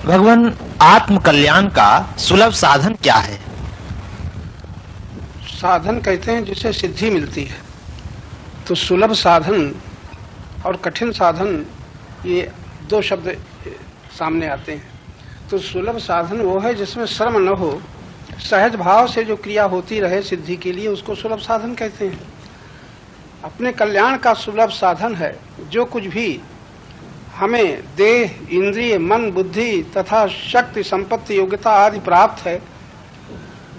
भगवान, आत्म कल्याण का सुलभ साधन क्या है? साधन कहते हैं जिससे सिद्धि मिलती है। तो सुलभ साधन और कठिन साधन, ये दो शब्द सामने आते हैं। तो सुलभ साधन वो है जिसमें श्रम न हो, सहज भाव से जो क्रिया होती रहे सिद्धि के लिए, उसको सुलभ साधन कहते हैं। अपने कल्याण का सुलभ साधन है जो कुछ भी हमें देह, इंद्रिय, मन, बुद्धि तथा शक्ति, संपत्ति, योग्यता आदि प्राप्त है,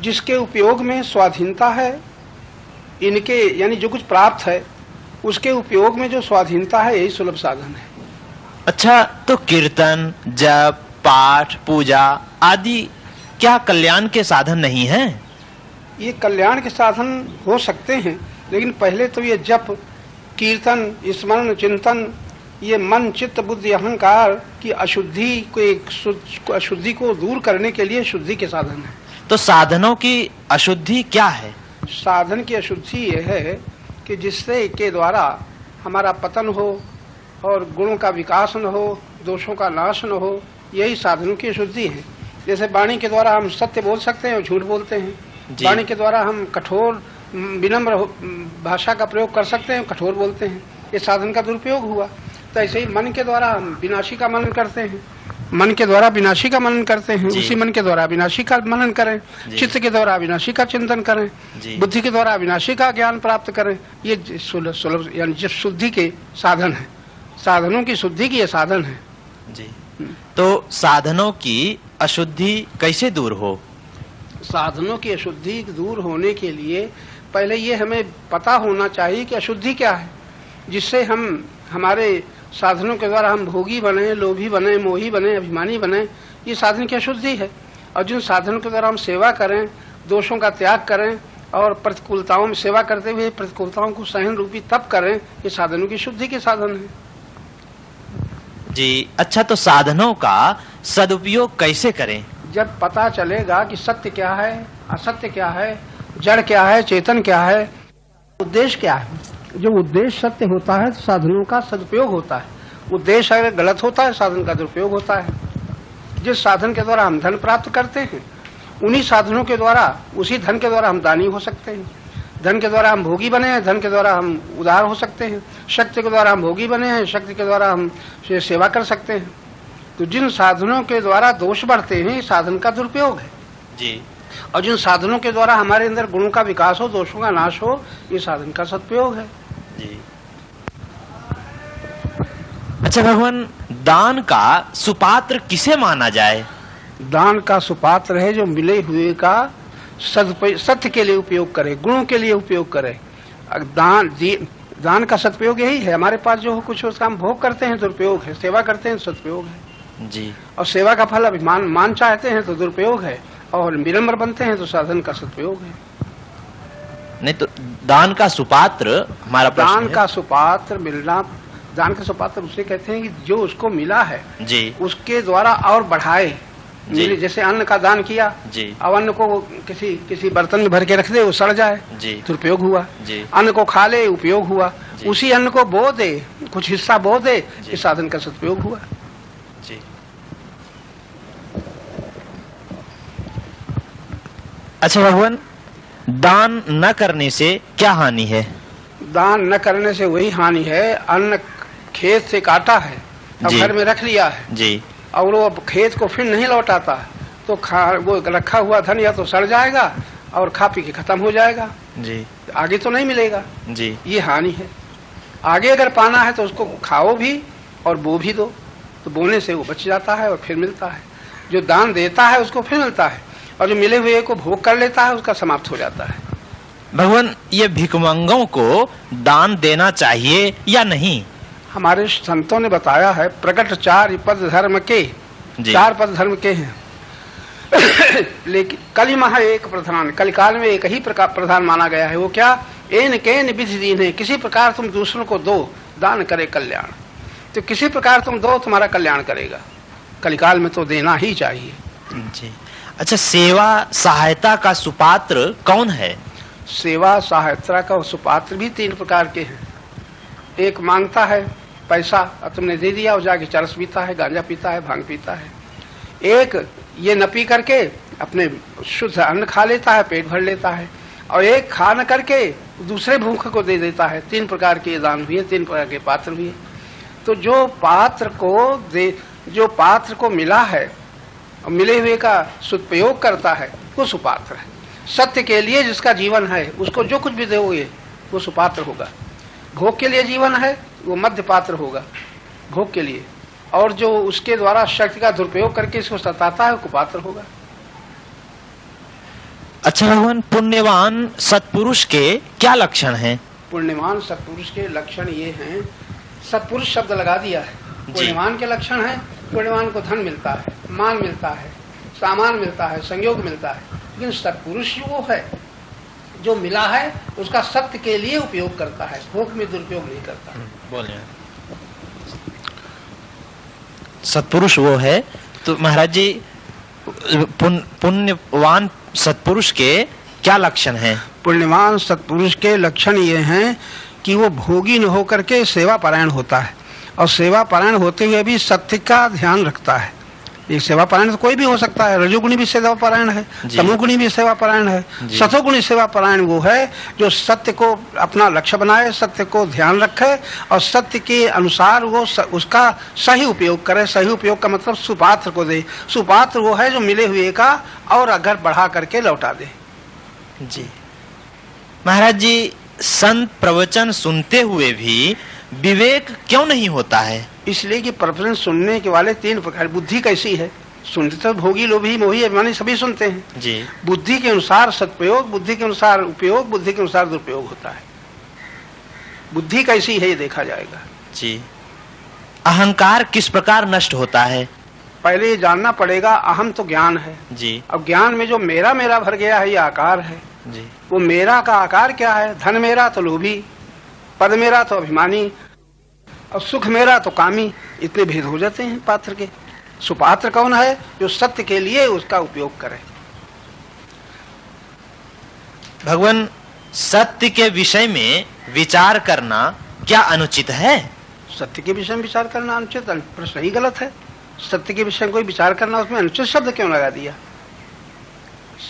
जिसके उपयोग में स्वाधीनता है। इनके यानी जो कुछ प्राप्त है उसके उपयोग में जो स्वाधीनता है, यही सुलभ साधन है। अच्छा, तो कीर्तन, जप, पाठ, पूजा आदि क्या कल्याण के साधन नहीं हैं? ये कल्याण के साधन हो सकते हैं, लेकिन पहले तो ये जप, कीर्तन, स्मरण, चिंतन, ये मन, चित्त, बुद्धि, अहंकार की अशुद्धि को दूर करने के लिए शुद्धि के साधन है। तो साधनों की अशुद्धि क्या है? साधन की अशुद्धि ये है कि जिससे के द्वारा हमारा पतन हो और गुणों का विकास न हो, दोषों का नाश न हो, यही साधनों की अशुद्धि है। जैसे वाणी के द्वारा हम सत्य बोल सकते हैं और झूठ बोलते हैं, वाणी के द्वारा हम कठोर विनम्र भाषा का प्रयोग कर सकते हैं, कठोर बोलते हैं, ये साधन का दुरुपयोग हुआ। तो ऐसे ही मन के द्वारा हम विनाशी का मनन करते हैं, मन के द्वारा विनाशी का मनन करते हैं, उसी मन के द्वारा विनाशी का मनन करें, चित्त के द्वारा विनाशी का चिंतन करें, बुद्धि के द्वारा विनाशी का ज्ञान प्राप्त करें। ये सुलभ यानी जिस शुद्धि के साधन है, साधनों की शुद्धि की ये साधन है जी। तो साधनों की अशुद्धि कैसे दूर हो? साधनों की अशुद्धि दूर होने के लिए पहले ये हमें पता होना चाहिए कि अशुद्धि क्या है, जिससे हम हमारे साधनों के द्वारा हम भोगी बने, लोभी बने, मोही बने, अभिमानी बने, ये साधन की अशुद्धि है। और जिन साधनों के द्वारा हम सेवा करें, दोषों का त्याग करें और प्रतिकूलताओं में सेवा करते हुए प्रतिकूलताओं को सहन रूपी तप करें, ये साधनों की शुद्धि के साधन है जी। अच्छा, तो साधनों का सदुपयोग कैसे करें? जब पता चलेगा कि सत्य क्या है, असत्य क्या है, जड़ क्या है, चेतन क्या है, उद्देश्य क्या है। जो उद्देश्य सत्य होता है तो साधनों का सदुपयोग होता है। उद्देश्य अगर गलत होता है, साधन का दुरुपयोग होता है। जिस साधन के द्वारा हम धन प्राप्त करते हैं, उन्हीं साधनों के द्वारा, उसी धन के द्वारा हम दानी हो सकते हैं। धन के द्वारा हम भोगी बने हैं, धन के द्वारा हम उदार हो सकते हैं। शक्ति के द्वारा हम भोगी बने हैं, शक्ति के द्वारा हम सेवा कर सकते हैं। तो जिन साधनों के द्वारा दोष बढ़ते हैं, साधन का दुरुपयोग है जी। और जिन साधनों के द्वारा हमारे अंदर गुणों का विकास हो, दोषों का नाश हो, ये साधन का सदुपयोग है जी। अच्छा भगवान, दान का सुपात्र किसे माना जाए? दान का सुपात्र है जो मिले हुए का सत्य के लिए उपयोग करे, गुणों के लिए उपयोग करे। दान का सदुपयोग यही है। हमारे पास जो कुछ उसका हम भोग करते हैं दुरुपयोग है, सेवा करते हैं सदुपयोग है जी। और सेवा का फल अभिमान मान चाहते हैं तो दुरुपयोग है, और विनम्र बनते हैं तो साधन का सदुपयोग है। नहीं तो दान का सुपात्र हमारा प्रश्न दान है। का सुपात्र मिलना, दान का सुपात्र उसे कहते हैं कि जो उसको मिला है जी, उसके द्वारा और बढ़ाए। जैसे अन्न का दान किया जी, अब अन्न को किसी बर्तन में भर के रख दे, वो सड़ जाए, दुरुपयोग हुआ। अन्न को खा ले, उपयोग हुआ। उसी अन्न को बो दे, कुछ हिस्सा बो दे, इस साधन का सदुपयोग हुआ जी। अच्छा भगवान, दान न करने से क्या हानि है? दान न करने से वही हानि है, अन्न खेत से काटा है, अब घर में रख लिया है जी, और वो खेत को फिर नहीं लौटाता तो वो रखा हुआ धन या तो सड़ जाएगा और खा पी के खत्म हो जाएगा जी, आगे तो नहीं मिलेगा जी। ये हानि है। आगे अगर पाना है तो उसको खाओ भी और बो भी दो, तो बोने से वो बच जाता है और फिर मिलता है। जो दान देता है उसको फिर मिलता है, और जो मिले हुए को भोग कर लेता है उसका समाप्त हो जाता है। भगवान, ये भिखमंगों को दान देना चाहिए या नहीं? हमारे संतों ने बताया है, प्रकट चार पद धर्म के, चार पद धर्म के हैं लेकिन कलिमा है एक प्रधान, कलिकाल में एक ही प्रधान माना गया है। वो क्या? एन केन विधि दीन है, किसी प्रकार तुम दूसरों को दो, दान करे कल्याण। तो किसी प्रकार तुम दो, तुम्हारा कल्याण करेगा। कलिकाल में तो देना ही चाहिए जी। अच्छा, सेवा सहायता का सुपात्र कौन है? सेवा सहायता का सुपात्र भी तीन प्रकार के हैं। एक मांगता है पैसा और तुमने दे दिया, और जाके चरस पीता है, गांजा पीता है, भांग पीता है। एक ये न पी करके अपने शुद्ध अन्न खा लेता है, पेट भर लेता है, और एक खा न करके दूसरे भूखे को दे देता है। 3 प्रकार के दान हुए, 3 प्रकार के पात्र हुए। तो जो पात्र को मिला है और मिले हुए का सदुपयोग करता है वो सुपात्र है। सत्य के लिए जिसका जीवन है उसको जो कुछ भी दोगे वो सुपात्र होगा। भोग के लिए जीवन है वो मध्य पात्र होगा भोग के लिए, और जो उसके द्वारा शक्ति का दुरुपयोग करके इसको सताता है वो कुपात्र होगा। अच्छा भगवान, पुण्यवान सत्पुरुष के क्या लक्षण हैं? पुण्यवान सत्पुरुष के लक्षण ये हैं, सत्पुरुष शब्द लगा दिया है। पुण्यवान के लक्षण है, पुण्यवान को धन मिलता है, मान मिलता है, सामान मिलता है, संयोग मिलता है। लेकिन सत्पुरुष वो है जो मिला है उसका सत्य के लिए उपयोग करता है, भोग में दुरुपयोग नहीं करता। बोलिए। सत्पुरुष वो है, तो महाराज जी पुण्यवान सत्पुरुष के क्या लक्षण हैं? पुण्यवान सत्पुरुष के लक्षण ये हैं कि वो भोगी न होकर के सेवा परायण होता है, और सेवा परायण होते हुए भी सत्य का ध्यान रखता है। ये सेवा परायण तो कोई भी हो सकता है, रजोगुणी भी सेवा परायण है, तमोगुणी भी सेवा परायण है, सतोगुणी सेवा परायण वो है जो सत्य को अपना लक्ष्य बनाए, सत्य को ध्यान रखे और सत्य के अनुसार वो उसका सही उपयोग करे। सही उपयोग का मतलब सुपात्र को दे। सुपात्र वो है जो मिले हुए का और अगर बढ़ा करके लौटा दे। जी महाराज जी, संत प्रवचन सुनते हुए भी विवेक क्यों नहीं होता है? इसलिए कि प्रवचन सुनने के वाले 3 प्रकार। बुद्धि कैसी है? सुनते तो भोगी, लोभी, मोही, अभिमानी सभी सुनते हैं जी। बुद्धि के अनुसार सदुपयोग, बुद्धि के अनुसार उपयोग, बुद्धि के अनुसार दुरुपयोग होता है। बुद्धि कैसी है ये देखा जाएगा। जी। अहंकार किस प्रकार नष्ट होता है? पहले ये जानना पड़ेगा, अहम तो ज्ञान है जी। अब ज्ञान में जो मेरा मेरा भर गया है ये आकार है जी। वो मेरा का आकार क्या है? धन मेरा तो लोभी, पद मेरा तो अभिमानी, और सुख मेरा तो कामी। इतने भेद हो जाते हैं पात्र के। सुपात्र कौन है? जो सत्य के लिए उसका उपयोग करे। भगवान, सत्य के विषय में विचार करना क्या अनुचित है? सत्य के विषय में विचार करना अनुचित? प्रश्न ही गलत है। सत्य के विषय में कोई विचार करना, उसमें अनुचित शब्द क्यों लगा दिया?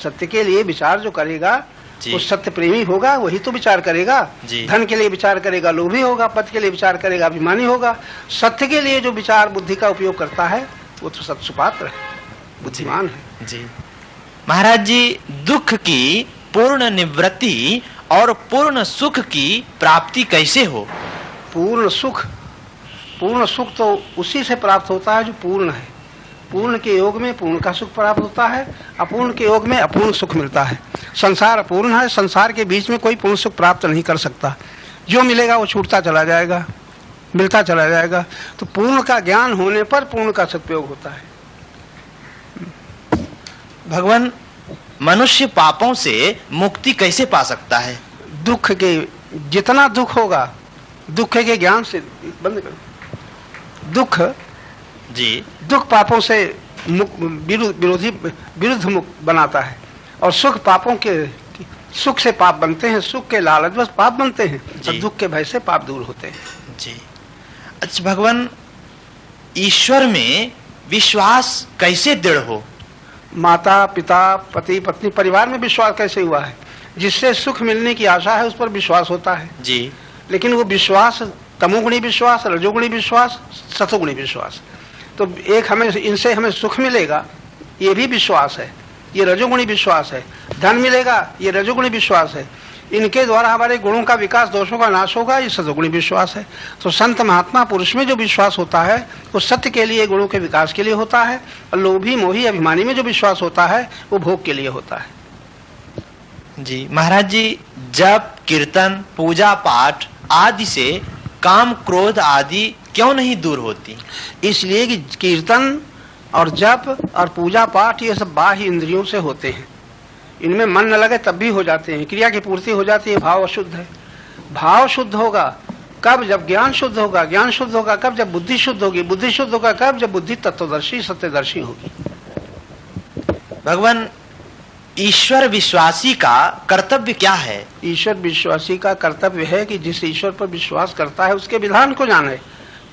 सत्य के लिए विचार जो करेगा वो सत्य प्रेमी होगा, वही तो विचार करेगा। धन के लिए विचार करेगा लोभी होगा, पद के लिए विचार करेगा अभिमानी होगा। सत्य के लिए जो विचार बुद्धि का उपयोग करता है वो तो सत्सुपात्र है, बुद्धिमान है। जी महाराज जी, दुख की पूर्ण निवृत्ति और पूर्ण सुख की प्राप्ति कैसे हो? पूर्ण सुख तो उसी से प्राप्त होता है जो पूर्ण है। पूर्ण के योग में पूर्ण का सुख प्राप्त होता है, अपूर्ण के योग में अपूर्ण सुख मिलता है। संसार अपूर्ण है, संसार के बीच में कोई पूर्ण सुख प्राप्त नहीं कर सकता। जो मिलेगा वो छूटता चला जाएगा, मिलता चला जाएगा। तो पूर्ण का ज्ञान होने पर पूर्ण का सदुपयोग होता है। भगवान, मनुष्य पापों से मुक्ति कैसे पा सकता है? दुख के जितना दुख होगा, दुख के ज्ञान से बंद करो। दुख पापों से विरुद्ध मुक्त बनाता है, और सुख पापों के सुख से पाप बनते हैं, सुख के लालच बस पाप बनते हैं, और दुख के भय से पाप दूर होते हैं। जी। अच्छा भगवान, ईश्वर में विश्वास कैसे दृढ़ हो? माता पिता, पति पत्नी, परिवार में विश्वास कैसे हुआ है? जिससे सुख मिलने की आशा है उस पर विश्वास होता है जी। लेकिन वो विश्वास तमोगुणी विश्वास, रजोगुणी विश्वास, सतोगुणी विश्वास। तो एक इनसे हमें सुख मिलेगा ये भी विश्वास है, ये रजोगुणी विश्वास है। धन मिलेगा ये रजोगुणी विश्वास है। इनके द्वारा हमारे गुणों का विकास, दोषों का नाश होगा, ये सतोगुणी विश्वास है। तो संत महात्मा पुरुष में जो विश्वास होता है वो सत्य के लिए, गुणों के विकास के लिए होता है, और लोभी मोही अभिमानी में जो विश्वास होता है वो भोग के लिए होता है। जी महाराज जी, जप कीर्तन पूजा पाठ आदि से काम क्रोध आदि क्यों नहीं दूर होती? इसलिए कि कीर्तन और जप और पूजा पाठ ये सब बाह्य इंद्रियों से होते हैं। इनमें मन न लगे तब भी हो जाते हैं, क्रिया की पूर्ति हो जाती है। भाव अशुद्ध है। भाव शुद्ध होगा कब? जब ज्ञान शुद्ध होगा। ज्ञान शुद्ध होगा कब? जब बुद्धि शुद्ध होगी। बुद्धि शुद्ध होगा कब? जब बुद्धि तत्वदर्शी सत्यदर्शी होगी। भगवान, ईश्वर विश्वासी का कर्तव्य क्या है? ईश्वर विश्वासी का कर्तव्य है कि जिस ईश्वर पर विश्वास करता है उसके विधान को जाने,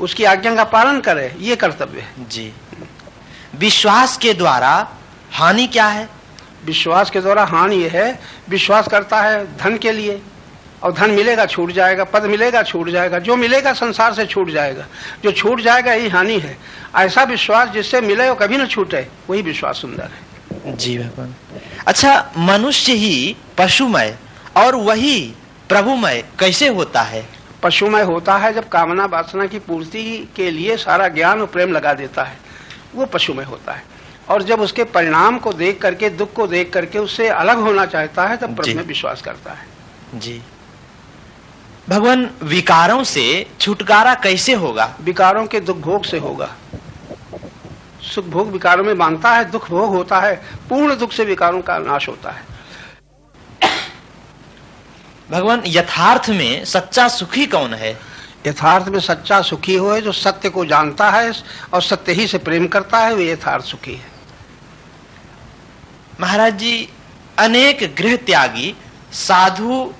उसकी आज्ञा का पालन करे, ये कर्तव्य है। जी विश्वास के द्वारा हानि क्या है? विश्वास के द्वारा हानि यह है, विश्वास करता है धन के लिए, और धन मिलेगा छूट जाएगा, पद मिलेगा छूट जाएगा, जो मिलेगा संसार से छूट जाएगा, जो छूट जाएगा यही हानि है। ऐसा विश्वास जिससे मिले और कभी न छूटे, वही विश्वास सुंदर है। जी भगवान। अच्छा, मनुष्य ही पशुमय और वही प्रभुमय कैसे होता है? पशुमय होता है जब कामना वासना की पूर्ति के लिए सारा ज्ञान और प्रेम लगा देता है, वो पशुमय होता है। और जब उसके परिणाम को देख करके, दुख को देख करके उससे अलग होना चाहता है, तब प्रभु में विश्वास करता है। जी भगवान, विकारों से छुटकारा कैसे होगा? विकारों के दुख भोग से होगा। सुख भोग विकारों में मानता है, दुख भोग होता है, पूर्ण दुख से विकारों का नाश होता है। भगवान, यथार्थ में सच्चा सुखी कौन है? यथार्थ में सच्चा सुखी हो है जो सत्य को जानता है और सत्य ही से प्रेम करता है, वो यथार्थ सुखी है। महाराज जी, अनेक गृह त्यागी साधु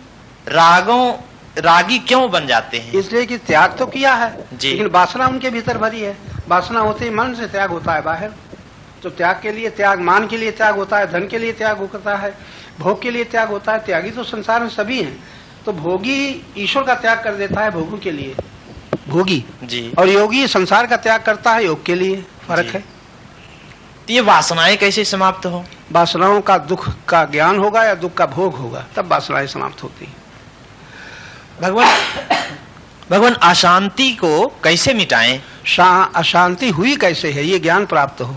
रागी क्यों बन जाते हैं? इसलिए कि त्याग तो किया है, जी। लेकिन वासना उनके भीतर भरी है। वासना होते ही मन से त्याग होता है बाहर। तो त्याग के लिए त्याग, मान के लिए त्याग होता है, धन के लिए त्याग होता है, भोग के लिए त्याग होता है। त्यागी तो संसार में सभी हैं। तो भोगी ईश्वर का त्याग कर देता है भोगों के लिए, भोगी जी, और योगी संसार का त्याग करता है योग के लिए। फर्क है। तो ये वासनाएं कैसे समाप्त हो? वासनाओं का दुख का ज्ञान होगा या दुख का भोग होगा, तब वासनाएं समाप्त होती हैं। भगवान, अशांति को कैसे मिटाएं? अशांति हुई कैसे है, ये ज्ञान प्राप्त हो।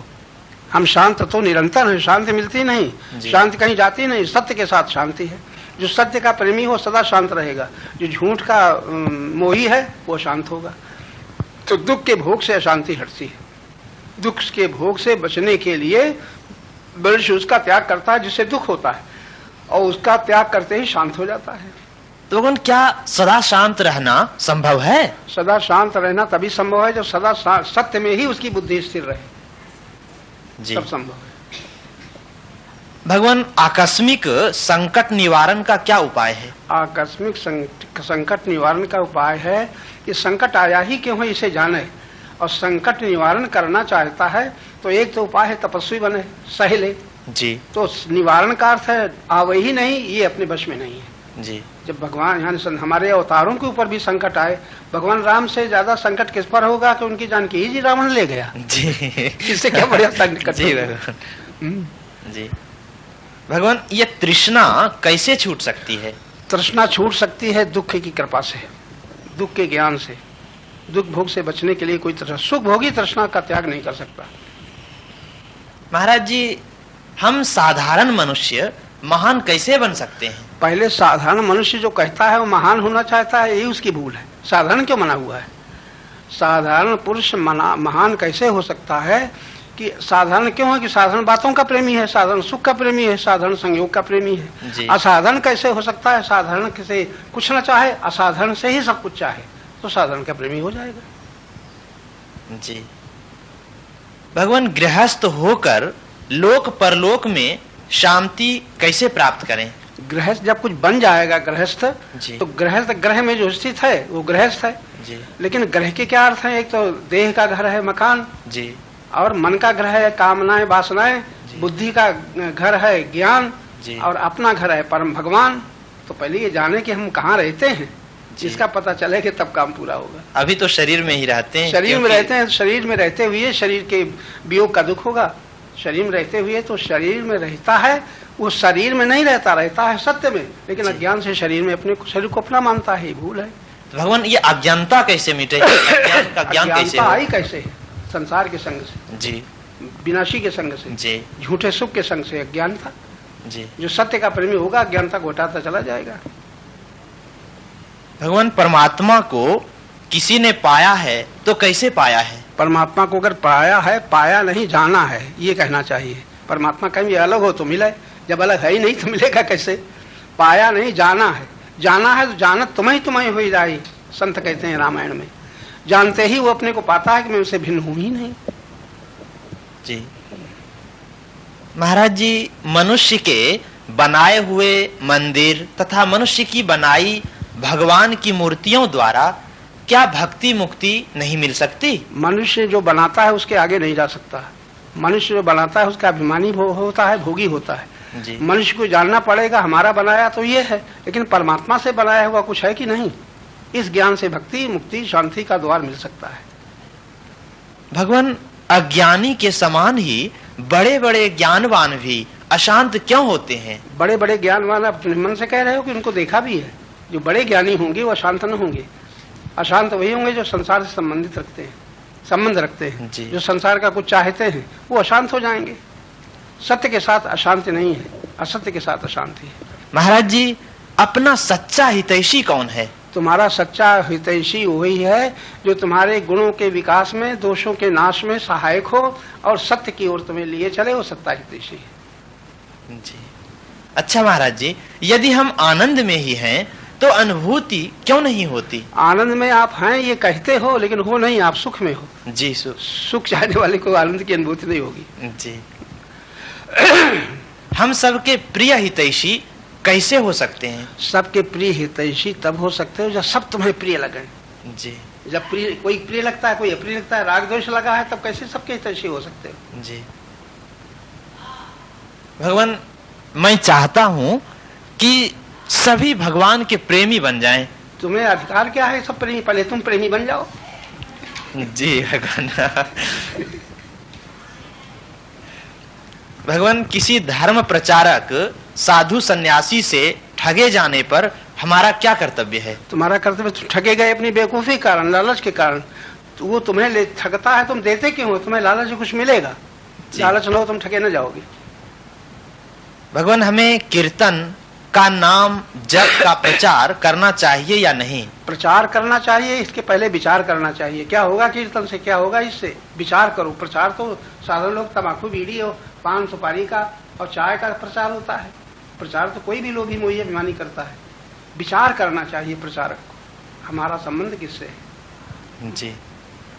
हम शांत तो निरंतर हैं, शांति मिलती नहीं, शांति कहीं जाती नहीं। सत्य के साथ शांति है। जो सत्य का प्रेमी हो सदा शांत रहेगा, जो झूठ का मोही है वो शांत होगा। तो दुख के भोग से अशांति हटती है। दुख के भोग से बचने के लिए मनुष्य उसका त्याग करता है जिससे दुख होता है, और उसका त्याग करते ही शांत हो जाता है। तो भगवान, क्या सदा शांत रहना संभव है? सदा शांत रहना तभी संभव है जब सदा सत्य में ही उसकी बुद्धि स्थिर रहे, जी, तब संभव है। भगवान, आकस्मिक संकट निवारण का क्या उपाय है? आकस्मिक संकट निवारण का उपाय है कि संकट आया ही क्यों है इसे जाने, और संकट निवारण करना चाहता है तो एक तो उपाय है तपस्वी बने, सह ले। जी, तो निवारण का अर्थ है आवे ही नहीं, ये अपने वश में नहीं है। जी, जब भगवान यहाँ हमारे अवतारों के ऊपर भी संकट आए, भगवान राम से ज्यादा संकट किस पर होगा कि उनकी जानकी ही रावण ले गया। जी, इससे क्या बड़ा संकट। जी भगवान। जी भगवान, ये तृष्णा कैसे छूट सकती है? तृष्णा छूट सकती है दुख की कृपा से, दुख के ज्ञान से। दुख भोग से बचने के लिए कोई सुख भोगी तृष्णा का त्याग नहीं कर सकता। महाराज जी, हम साधारण मनुष्य महान कैसे बन सकते हैं? पहले साधारण मनुष्य जो कहता है वो महान होना चाहता है, यही उसकी भूल है। साधारण क्यों मना हुआ है? साधारण पुरुष महान कैसे हो सकता है? कि साधारण क्यों है? कि साधारण बातों का प्रेमी है, साधारण सुख का प्रेमी है, साधारण संयोग का प्रेमी है। असाधारण कैसे हो सकता है? साधारण से कुछ न चाहे, असाधारण से ही सब कुछ चाहे, तो साधारण का प्रेमी हो जाएगा। जी भगवान, गृहस्थ होकर लोक परलोक में शांति कैसे प्राप्त करें? गृहस्थ जब कुछ बन जाएगा गृहस्थ, तो गृहस्थ ग्रह में जो स्थित है वो गृहस्थ है। जी, लेकिन ग्रह के क्या अर्थ है? एक तो देह का घर है मकान, जी, और मन का घर है कामनाएं वासनाएं, बुद्धि का घर है ज्ञान, और अपना घर है परम भगवान। तो पहले ये जाने कि हम कहाँ रहते हैं, इसका पता चले कि तब काम पूरा होगा। अभी तो शरीर में ही रहते हैं, शरीर में रहते हैं, शरीर में रहते हुए शरीर के वियोग का दुख होगा। शरीर में रहते हुए तो शरीर में रहता है, वो शरीर में नहीं रहता, रहता है सत्य में, लेकिन अज्ञान से शरीर में अपने शरीर को अपना मानता है, भूल है। तो भगवान, ये अज्ञानता कैसे मिटेगी? अज्ञान का ज्ञान कैसे हो? आई कैसे? संसार के संग से, जी, विनाशी के संग से, जी, झूठे सुख के संग से अज्ञानता। जी, जो सत्य का प्रेमी होगा अज्ञानता को हटाता चला जाएगा। भगवान, परमात्मा को किसी ने पाया है तो कैसे पाया है? परमात्मा को अगर पाया है, पाया नहीं जाना है, ये कहना चाहिए। परमात्मा कहीं अलग हो तो मिले, जब अलग है ही नहीं तो मिलेगा कैसे? पाया नहीं, जाना है। जाना है तो जानत तुम्हें हो जाए, संत कहते हैं रामायण में। जानते ही वो अपने को पाता है कि मैं उसे भिन्न हूं ही नहीं। जी महाराज जी, मनुष्य के बनाए हुए मंदिर तथा मनुष्य की बनाई भगवान की मूर्तियों द्वारा क्या भक्ति मुक्ति नहीं मिल सकती? मनुष्य जो बनाता है उसके आगे नहीं जा सकता। मनुष्य जो बनाता है उसका अभिमानी होता है, भोगी होता है। जी मनुष्य को जानना पड़ेगा हमारा बनाया तो ये है, लेकिन परमात्मा से बनाया हुआ कुछ है कि नहीं। इस ज्ञान से भक्ति, मुक्ति, शांति का द्वार मिल सकता है। भगवान, अज्ञानी के समान ही बड़े बड़े ज्ञानवान भी अशांत क्यों होते हैं? बड़े बड़े ज्ञानवान अपने मन से कह रहे हो कि उनको देखा भी है। जो बड़े ज्ञानी होंगे वो अशांत न होंगे। अशांत वही होंगे जो संसार से संबंध रखते हैं। जो संसार का कुछ चाहते हैं वो अशांत हो जाएंगे। सत्य के साथ अशांति नहीं है, असत्य के साथ अशांति है। महाराज जी, अपना सच्चा हितैषी कौन है? तुम्हारा सच्चा हितैषी वही है जो तुम्हारे गुणों के विकास में, दोषों के नाश में सहायक हो और सत्य की ओर तुम्हें लिए चले, वो सत्ता हितैषी है। जी अच्छा महाराज जी, यदि हम आनंद में ही हैं तो अनुभूति क्यों नहीं होती? आनंद में आप हैं ये कहते हो, लेकिन हो नहीं, आप सुख में हो। जी सुख चाहने वाले को आनंद की अनुभूति नहीं होगी। जी हम सबके प्रिय हितैषी कैसे हो सकते हैं? सबके प्रिय हितैषी तब हो सकते हो जब सब तुम्हें प्रिय लगे। जी जब कोई प्रिय लगता है, कोई अप्रिय लगता है, राग द्वेष लगा है, तब कैसे सबके हितैषी हो सकते हो? जी भगवान, मैं चाहता हूं कि सभी भगवान के प्रेमी बन जाएं। तुम्हें अधिकार क्या है सब प्रेमी? पहले तुम प्रेमी बन जाओ। जी भगवान। भगवान, किसी धर्म प्रचारक साधु सन्यासी से ठगे जाने पर हमारा क्या कर्तव्य है? तुम्हारा कर्तव्य, तुम ठगे गए अपनी बेवकूफी के कारण, लालच के कारण। तो वो तुम्हें ठगता है, तुम देते क्यों हो? तुम्हें लालच से कुछ मिलेगा। लालच न हो तुम ठगे न जाओगे। भगवान, हमें कीर्तन का नाम जप का प्रचार करना चाहिए या नहीं? प्रचार करना चाहिए, इसके पहले विचार करना चाहिए। क्या होगा कीर्तन से, क्या होगा इससे? विचार करो। प्रचार तो साधारण लोग तम्बाकू, बीड़ी और पान सुपारी का और चाय का प्रचार होता है। प्रचार तो कोई भी लोभी मोही अभिमानी करता है। विचार करना चाहिए प्रचारक को, हमारा संबंध किससे है। जी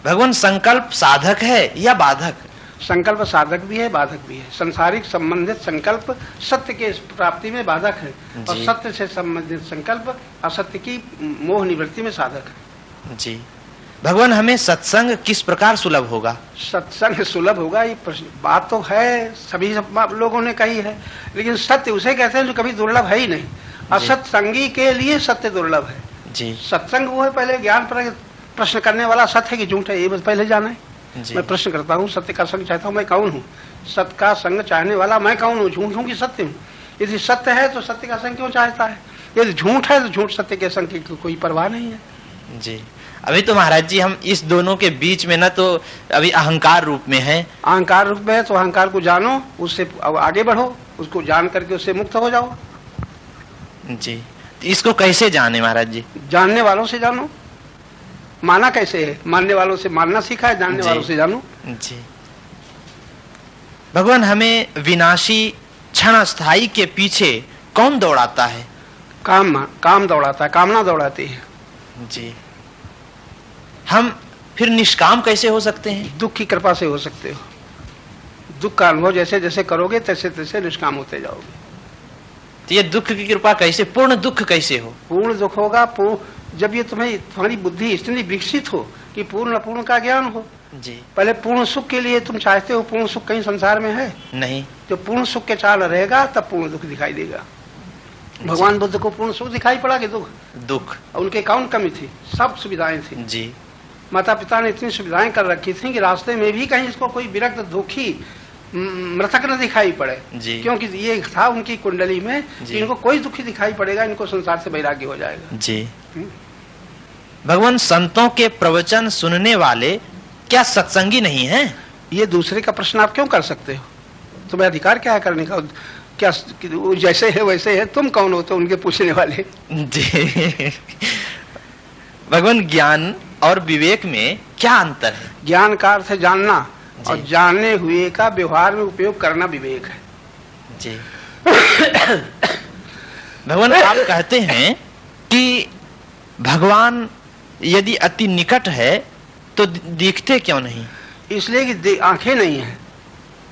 भगवान, संकल्प साधक है या बाधक? संकल्प साधक भी है, बाधक भी है। संसारिक संबंधित संकल्प सत्य के प्राप्ति में बाधक है, और सत्य से संबंधित संकल्प असत्य की मोह निवृत्ति में साधक है। जी भगवान, हमें सत्संग किस प्रकार सुलभ होगा? सत्संग सुलभ होगा, ये बात तो है, सभी लोगों ने कही है, लेकिन सत्य उसे कहते हैं जो कभी दुर्लभ है ही नहीं। असत्संगी के लिए सत्य दुर्लभ है। जी सत्संग वो है पहले ज्ञान पर प्रश्न करने वाला, सत्य है कि झूठ है ये बस पहले जाना है। मैं प्रश्न करता हूँ, सत्य का संग चाहता हूँ, मैं कौन हूँ? सत्य का संग चाहने वाला मैं कौन हूँ? झूठ हूँ कि सत्य हूँ? यदि सत्य है तो सत्य का संग क्यों चाहता है? यदि झूठ है तो झूठ सत्य के संग की कोई परवाह नहीं है। जी अभी तो महाराज जी हम इस दोनों के बीच में ना तो अभी अहंकार रूप में है। अहंकार रूप में है तो अहंकार को जानो, उससे आगे बढ़ो, उसको जान करके उससे मुक्त हो जाओ। जी इसको कैसे जाने महाराज जी? जानने वालों से जानो। माना कैसे है? मानने वालों से मानना सीखा है, जानने वालों से जानो। जी भगवान, हमें विनाशी क्षण स्थायी के पीछे कौन दौड़ाता है? काम दौड़ाता है, कामना दौड़ाती है। जी हम फिर निष्काम कैसे हो सकते हैं? दुख की कृपा से हो सकते हो। दुख का अनुभव जैसे जैसे करोगे तैसे तैसे निष्काम होते जाओगे। तो ये दुख की कृपा कैसे, पूर्ण दुख कैसे हो? पूर्ण दुख होगा जब ये तुम्हारी बुद्धि इतनी विकसित हो कि पूर्ण अपूर्ण का ज्ञान हो। जी पहले पूर्ण सुख के लिए तुम चाहते हो, पूर्ण सुख कहीं संसार में है नहीं। जो पूर्ण सुख के चाल रहेगा तब पूर्ण दुख दिखाई देगा। भगवान बुद्ध को पूर्ण सुख दिखाई पड़ा कि दुख? उनके कौन कमी थी? सब सुविधाएं थी। जी माता पिता ने इतनी सुविधाएं कर रखी थी कि रास्ते में भी कहीं इसको कोई विरक्त दुखी मृतक न दिखाई पड़े। क्योंकि ये था उनकी कुंडली में कि इनको कोई दुखी दिखाई पड़ेगा, इनको संसार से वैराग्य हो जाएगा। जी भगवान, संतों के प्रवचन सुनने वाले क्या सत्संगी नहीं हैं? ये दूसरे का प्रश्न आप क्यों कर सकते हो? तुम्हें अधिकार क्या है करने का? क्या जैसे है वैसे है? तुम कौन हो तो उनके पूछने वाले? जी भगवान, ज्ञान और विवेक में क्या अंतर है? ज्ञान का अर्थ है जानना, और जानने हुए का व्यवहार में उपयोग करना विवेक है। जी भगवान, आप कहते हैं कि भगवान यदि अति निकट है तो दिखते क्यों नहीं? इसलिए कि आंखें नहीं है।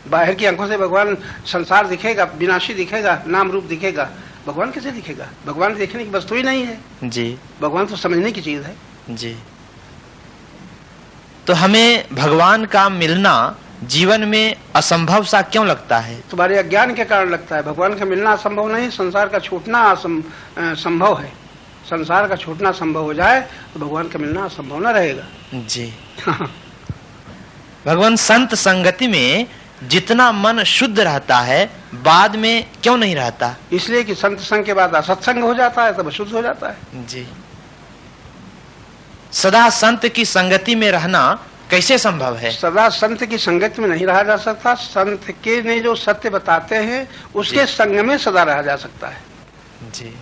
बाहर की आंखों से भगवान संसार दिखेगा, विनाशी दिखेगा, नाम रूप दिखेगा, भगवान कैसे दिखेगा? भगवान देखने की वस्तु ही नहीं है। जी भगवान तो समझने की चीज है। जी तो हमें भगवान का मिलना जीवन में असंभव सा क्यों लगता है? तुम्हारे अज्ञान के कारण लगता है। भगवान का मिलना असंभव नहीं, संसार का छूटना संभव है। संसार का छूटना संभव हो जाए तो भगवान का मिलना असंभव न रहेगा। जी। भगवान, संत संगति में जितना मन शुद्ध रहता है बाद में क्यों नहीं रहता? इसलिए कि संत संग के बाद असत्संग हो जाता है, तब अशुद्ध हो जाता है। जी। सदा संत की संगति में रहना कैसे संभव है? सदा संत की संगत में नहीं रहा जा सकता। संत के ने जो सत्य बताते हैं उसके संग में सदा रहा जा सकता है। जी।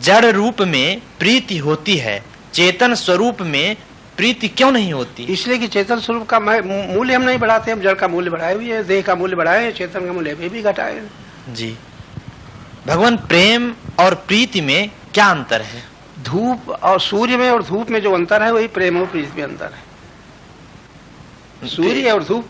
जड़ रूप में प्रीति होती है, चेतन स्वरूप में प्रीति क्यों नहीं होती? इसलिए कि चेतन स्वरूप का मूल्य हम नहीं बढ़ाते, हम जड़ का मूल्य बढ़ाए हुए हैं, देह का मूल्य बढ़ाए, चेतन का मूल्य अभी भी घटाए। जी। भगवान, प्रेम और प्रीति में क्या अंतर है? धूप और सूर्य में और धूप में जो अंतर है वही प्रेम और प्रीति में अंतर है। सूर्य और धूप।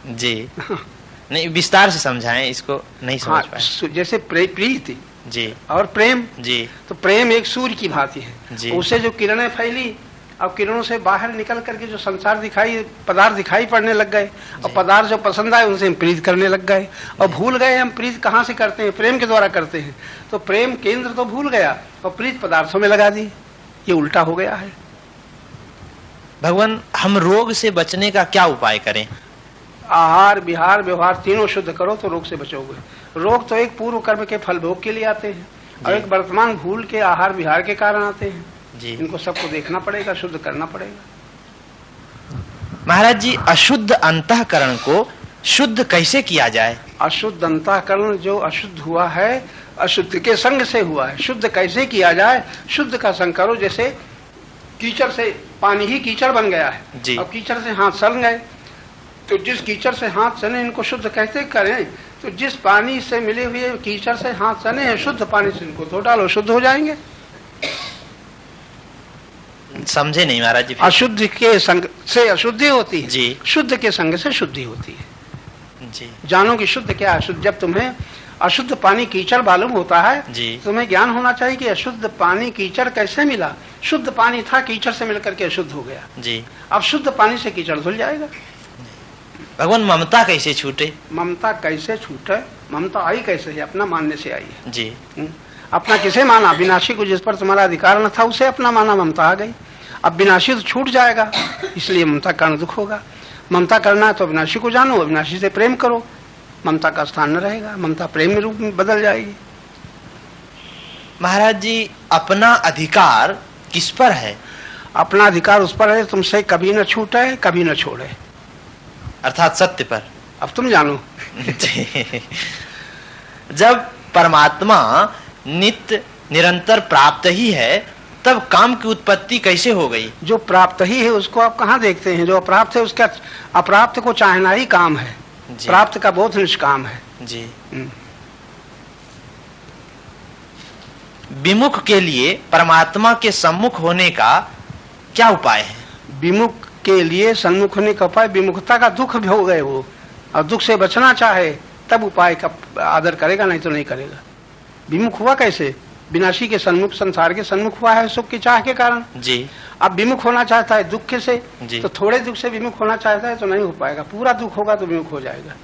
जी। नहीं, विस्तार से समझाएं, इसको नहीं समझ पाए। जैसे प्रीति जी और प्रेम जी, तो प्रेम एक सूर्य की भांति है जी। उससे जो किरणें फैली और किरणों से बाहर निकल करके जो संसार पदार्थ दिखाई पड़ने लग गए और पदार्थ जो पसंद आए उनसे हम प्रीत करने लग गए और भूल गए हम प्रीत कहाँ से करते हैं, प्रेम के द्वारा करते हैं। तो प्रेम केंद्र तो भूल गया और प्रीत पदार्थों में लगा दी, ये उल्टा हो गया है। भगवान, हम रोग से बचने का क्या उपाय करें? आहार विहार व्यवहार तीनों शुद्ध करो तो रोग से बचोगे। रोग तो एक पूर्व कर्म के फल भोग के लिए आते हैं और एक वर्तमान भूल के आहार विहार के कारण आते हैं जी। इनको सबको देखना पड़ेगा, शुद्ध करना पड़ेगा। महाराज जी, अशुद्ध अंतःकरण को शुद्ध कैसे किया जाए? अशुद्ध अंतःकरण जो अशुद्ध हुआ है अशुद्ध के संग से हुआ है। शुद्ध कैसे किया जाए? शुद्ध का संग करो। जैसे कीचड़ से पानी ही कीचड़ बन गया है और कीचड़ से हाथ सल गए, तो जिस कीचड़ से हाथ सने इनको शुद्ध कैसे करें? तो जिस पानी से मिले हुए कीचड़ से हाथ सने हैं शुद्ध पानी से इनको धो डालो, शुद्ध हो जाएंगे। समझे नहीं महाराज जी। अशुद्ध के संग से अशुद्धि होती है जी, शुद्ध के संग से शुद्धि होती है जी। जानो कि शुद्ध क्या है। शुद्ध जब तुम्हें अशुद्ध पानी कीचड़ मालूम होता है जी, तुम्हें ज्ञान होना चाहिए कि अशुद्ध पानी कीचड़ कैसे मिला। शुद्ध पानी था, कीचड़ से मिलकर के अशुद्ध हो गया जी। अब शुद्ध पानी से कीचड़ धुल जाएगा। भगवान, ममता कैसे छूटे? ममता कैसे छूटे? ममता आई कैसे है? अपना मानने से आई है जी। अपना किसे माना? विनाशी को जिस पर तुम्हारा अधिकार न था उसे अपना माना, ममता आ गई। अब विनाशी तो छूट जाएगा, इसलिए ममता कारण दुख होगा। ममता करना है तो अविनाशी को जानो, अविनाशी से प्रेम करो, ममता का स्थान न रहेगा, ममता प्रेम में रूप में बदल जाएगी। महाराज जी, अपना अधिकार किस पर है? अपना अधिकार उस पर है तुमसे कभी न छूटे कभी न छोड़े, अर्थात सत्य पर। अब तुम जानो। जब परमात्मा नित्य निरंतर प्राप्त ही है तब काम की उत्पत्ति कैसे हो गई? जो प्राप्त ही है उसको आप कहाँ देखते हैं? जो अप्राप्त है उसका अप्राप्त को चाहना ही काम है, प्राप्त का बहुत निष्काम है जी। विमुख के लिए परमात्मा के सम्मुख होने का क्या उपाय है? विमुख के लिए सम्मुख होने का उपाय, विमुखता का दुख भी हो गए वो और दुख से बचना चाहे तब उपाय का आदर करेगा, नहीं तो नहीं करेगा। विमुख हुआ कैसे? विनाशी के सन्मुख, संसार के सन्मुख हुआ है सुख की चाह के कारण जी। अब विमुख होना चाहता है दुख से जी। तो थोड़े दुख से विमुख होना चाहता है तो नहीं हो पाएगा, पूरा दुख होगा तो विमुख हो जाएगा,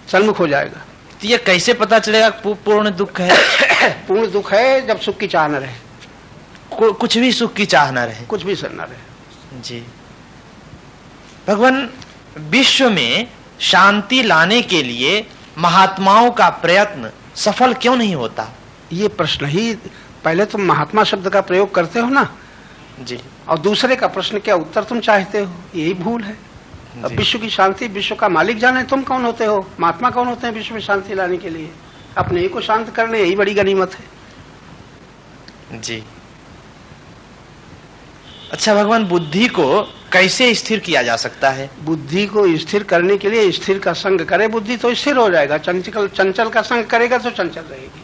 सन्मुख हो जाएगा। तो ये कैसे पता चलेगा पूर्ण दुख है? पूर्ण दुख है जब सुख की चाह न रहे, कुछ भी सुख की चाह न रहे, कुछ भी सर न रहे जी। भगवान, विश्व में शांति लाने के लिए महात्माओं का प्रयत्न सफल क्यों नहीं होता? ये प्रश्न ही, पहले तुम महात्मा शब्द का प्रयोग करते हो ना जी, और दूसरे का प्रश्न क्या उत्तर तुम चाहते हो, यही भूल है। अब विश्व की शांति विश्व का मालिक जाने, तुम कौन होते हो? महात्मा कौन होते हैं विश्व में शांति लाने के लिए? अपने ही को शांत करने, यही बड़ी गनीमत है जी। अच्छा भगवान, बुद्धि को कैसे स्थिर किया जा सकता है? बुद्धि को स्थिर करने के लिए स्थिर का संग करे, बुद्धि तो स्थिर हो जाएगा। चंचल का संग करेगा तो चंचल रहेगी।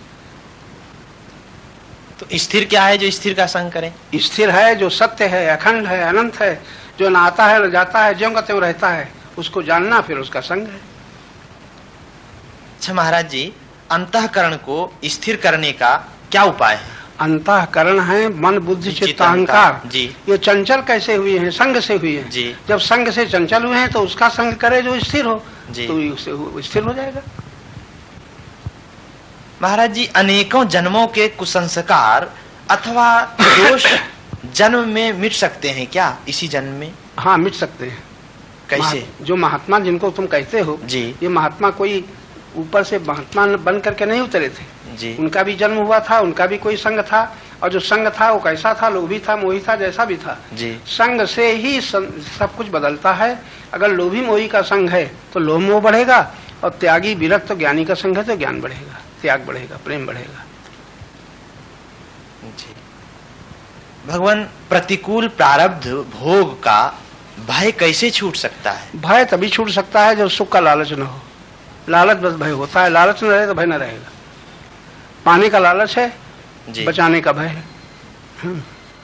तो स्थिर क्या है जो स्थिर का संग करे? स्थिर है जो सत्य है, अखंड है, अनंत है, जो न आता है न जाता है, ज्यों का त्यों रहता है, उसको जानना फिर उसका संग है। अच्छा महाराज जी, अंतःकरण को स्थिर करने का क्या उपाय है? अंतःकरण है मन बुद्धि चित्त अहंकार। जी ये चंचल कैसे हुए हैं? संग से हुए हैं। जी जब संग से चंचल हुए हैं तो उसका संग करे जो स्थिर हो, जी। तो उससे वो स्थिर हो जाएगा। महाराज जी, अनेकों जन्मों के कुसंस्कार अथवा दोष जन्म में मिट सकते हैं क्या, इसी जन्म में? हाँ, मिट सकते हैं। कैसे? जो महात्मा जिनको तुम कहते हो जी ये महात्मा कोई ऊपर से महात्मा बन करके नहीं उतरे थे। जी उनका भी जन्म हुआ था, उनका भी कोई संग था, और जो संग था वो कैसा था? लोभी था, मोही था, जैसा भी था। जी संग से ही सब कुछ बदलता है। अगर लोभी मोही का संग है तो लोभ मोह बढ़ेगा, और त्यागी विरक्त तो ज्ञानी का संग है तो ज्ञान बढ़ेगा, त्याग बढ़ेगा, प्रेम बढ़ेगा। जी। भगवान, प्रतिकूल प्रारब्ध भोग का भय कैसे छूट सकता है? भय तभी छूट सकता है जब सुख का लालच न हो। लालच बस भय होता है, लालच न रहे तो भय न रहेगा। पाने का लालच है, जी बचाने का भय है,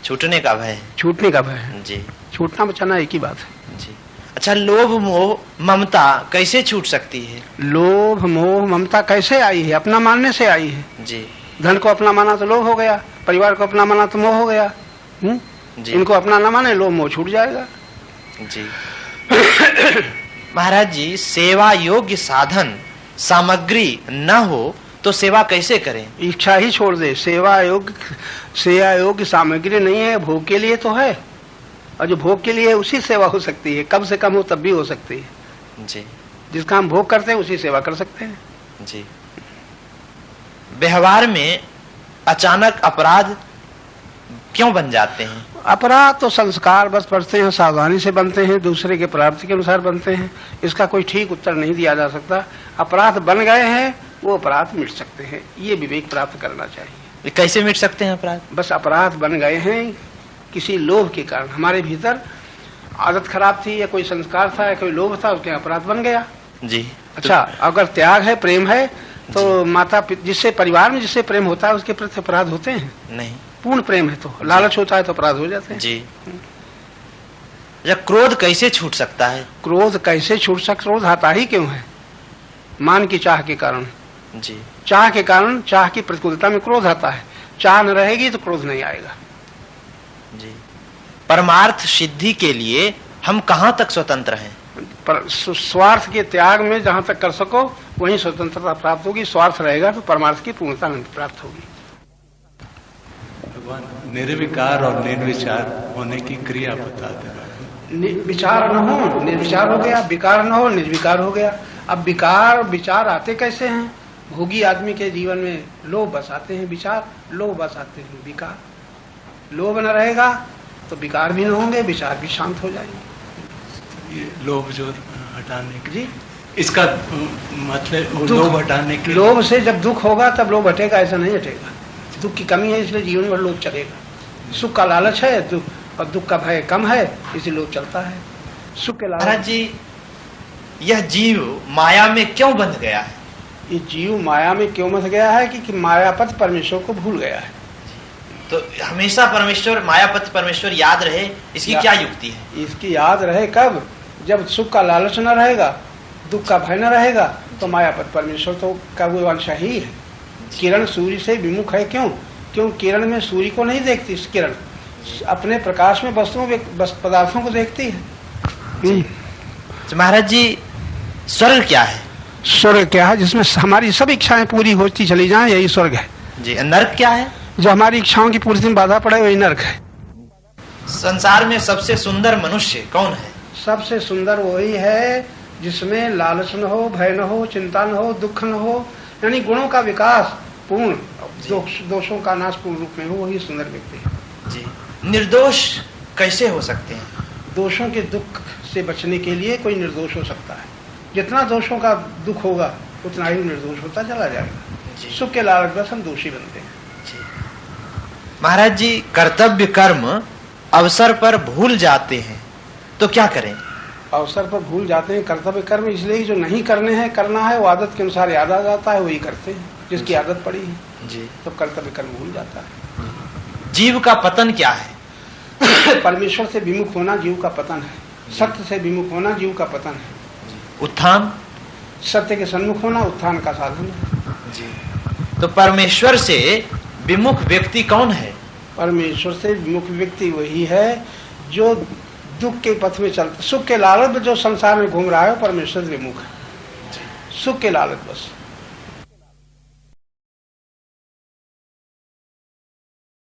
छूटने का भय है। छूटने का भय है। जी छूटना बचाना एक ही बात है। जी। अच्छा, लोभ मोह ममता कैसे छूट सकती है? लोभ मोह ममता कैसे आई है? अपना मानने से आई है। जी धन को अपना माना तो लोभ हो गया, परिवार को अपना माना तो मोह हो गया। जी इनको अपना न माने, लोभ मोह छूट जाएगा। जी। महाराज जी, सेवा योग्य साधन सामग्री न हो तो सेवा कैसे करें? इच्छा ही छोड़ दे। सेवा योग्य सामग्री नहीं है, भोग के लिए तो है, और जो भोग के लिए है उसी सेवा हो सकती है। कम से कम हो तब भी हो सकती है। जी जिसका हम भोग करते हैं उसी सेवा कर सकते हैं। जी। व्यवहार में अचानक अपराध क्यों बन जाते हैं? अपराध तो संस्कार बस पड़ते हैं, सावधानी से बनते हैं, दूसरे के प्राप्ति के अनुसार बनते हैं। इसका कोई ठीक उत्तर नहीं दिया जा सकता। अपराध बन गए हैं, वो अपराध मिट सकते हैं, ये विवेक प्राप्त करना चाहिए। कैसे मिट सकते हैं अपराध? बस अपराध बन गए हैं किसी लोभ के कारण। हमारे भीतर आदत खराब थी, या कोई संस्कार था, या कोई लोभ था, उसके अपराध बन गया। जी। अच्छा, अगर त्याग है, प्रेम है, तो माता जिससे परिवार में जिससे प्रेम होता है उसके प्रति अपराध होते हैं? नहीं। पूर्ण प्रेम है तो लालच होता है तो अपराध हो जाते हैं। जी। या क्रोध कैसे छूट सकता है? क्रोध कैसे छूट सकता? क्रोध आता ही क्यों है? मान की चाह के कारण। जी। चाह के कारण, चाह की प्रतिकूलता में क्रोध आता है। चाह न रहेगी तो क्रोध नहीं आएगा। जी। परमार्थ सिद्धि के लिए हम कहाँ तक स्वतंत्र हैं? पर स्वार्थ के त्याग में जहाँ तक कर सको वहीं स्वतंत्रता प्राप्त होगी। स्वार्थ रहेगा तो परमार्थ की पूर्णता नहीं प्राप्त होगी। निर्विकार और निर्विचार होने की क्रिया बता देना। विचार न हो निर्विचार हो गया, विकार न हो निर्विकार हो गया। अब विकार विचार आते कैसे हैं? भोगी आदमी के जीवन में लोभ बस आते हैं, विचार, लोभ बस आते हैं, विकार। लोभ न रहेगा तो विकार भी न होंगे, विचार भी शांत हो जाएंगे। ये लोभ जो हटाने के जी, इसका मतलब लोभ हटाने के लोभ से जब दुख होगा तब लोभ हटेगा, ऐसा नहीं हटेगा। दुख की कमी है इसलिए जीवन भर लोभ चलेगा। सुख का लालच है और दुख का भय कम है, इसलिए लोभ चलता है। सुख के लालच। महाराज जी, यह जीव माया में क्यों बंध गया है? ये जीव माया में क्यों बंध गया है कि मायापत परमेश्वर को भूल गया है। तो हमेशा परमेश्वर, मायापति परमेश्वर याद रहे, इसकी क्या युक्ति है? इसकी याद रहे कब? जब सुख का लालच न रहेगा, दुख का भय न रहेगा, तो मायापति परमेश्वर तो का वो अंश ही है। किरण सूर्य से विमुख है, क्यों? किरण में सूर्य को नहीं देखती, किरण अपने प्रकाश में वस्तुओं पदार्थों को देखती है। तो महाराज जी, स्वर्ग क्या है? स्वर्ग क्या है? जिसमें हमारी सब इच्छाएं पूरी होती चली जाएं, यही स्वर्ग है। जी। नरक क्या है? जो हमारी इच्छाओं की पूर्ति में बाधा पड़े, वही नरक है। संसार में सबसे सुंदर मनुष्य कौन है? सबसे सुंदर वही है जिसमें लालच न हो, भय न हो, चिंता न हो, दुख न हो, यानी गुणों का विकास पूर्ण, दोषों का नाश पूर्ण रूप में हो, वही सुंदर व्यक्ति है। जी। निर्दोष कैसे हो सकते हैं? दोषों के दुख से बचने के लिए कोई निर्दोष हो सकता है। जितना दोषों का दुख होगा उतना ही निर्दोष होता चला जाएगा। सुख के लालच बस हम दोषी बनते हैं। महाराज जी, कर्तव्य कर्म अवसर पर भूल जाते हैं तो क्या करें? अवसर पर भूल जाते हैं कर्तव्य कर्म, इसलिए जो नहीं करने हैं, करना है, वो आदत के अनुसार याद आ जाता है, वही करते हैं जिसकी आदत पड़ी है। जी। तो कर्तव्य कर्म भूल जाता है। जीव का पतन क्या है? परमेश्वर से विमुख होना जीव का पतन है। सत्य से विमुख होना जीव का पतन है। उत्थान? सत्य के सन्मुख होना उत्थान का साधन है। जी। तो परमेश्वर से विमुख व्यक्ति कौन है? परमेश्वर से विमुख व्यक्ति वही है जो दुख के पथ में चलता, सुख के लालच में जो संसार में घूम रहा है, परमेश्वर से विमुख है। सुख के लालच बस।